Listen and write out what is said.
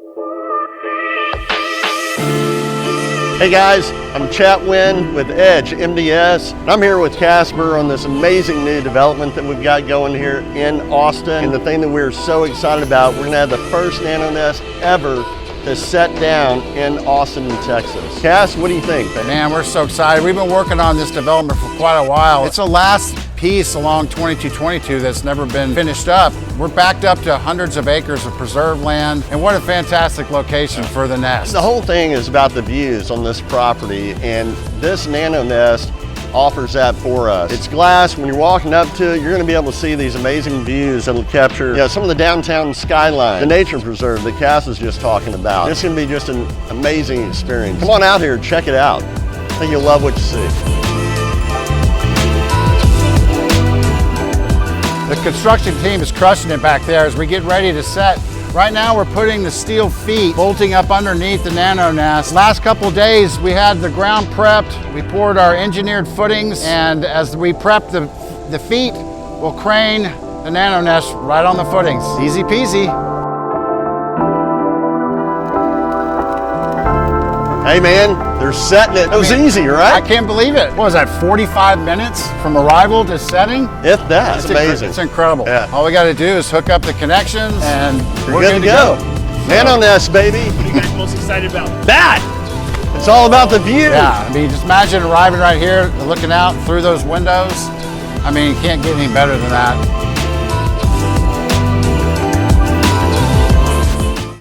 Hey guys, I'm Chatwin with Edge MDS, and I'm here with Casper on this amazing new development that we've got going here in Austin. And the thing that we're so excited about, we're gonna have the first NanoNest ever to set down in Austin, Texas. Cass, what do you think? Man, we're so excited. We've been working on this development for quite a while. It's the last piece along 2222 that's never been finished up. We're backed up to hundreds of acres of preserved land, and what a fantastic location for the nest. The whole thing is about the views on this property, and this NanoNest offers that for us. It's glass. When you're walking up to it, you're going to be able to see these amazing views that'll capture some of the downtown skyline, the nature preserve that Cass was just talking about. It's going to be just an amazing experience. Come on out here, check it out. I think you'll love what you see. The construction team is crushing it back there as we get ready to set. Right now we're putting the steel feet bolting up underneath the NanoNest. Last couple of days we had the ground prepped, we poured our engineered footings, and as we prep the feet, we'll crane the NanoNest right on the footings. Easy peasy. Hey man, they're setting it. It was easy, right? I can't believe it. What was that, 45 minutes from arrival to setting? If that, it's amazing. It's incredible. Yeah. All we got to do is hook up the connections and we're good to go. NanoNest, baby. What are you guys most excited about? That! It's all about the view. Yeah, I mean, just imagine arriving right here, looking out through those windows. I mean, you can't get any better than that.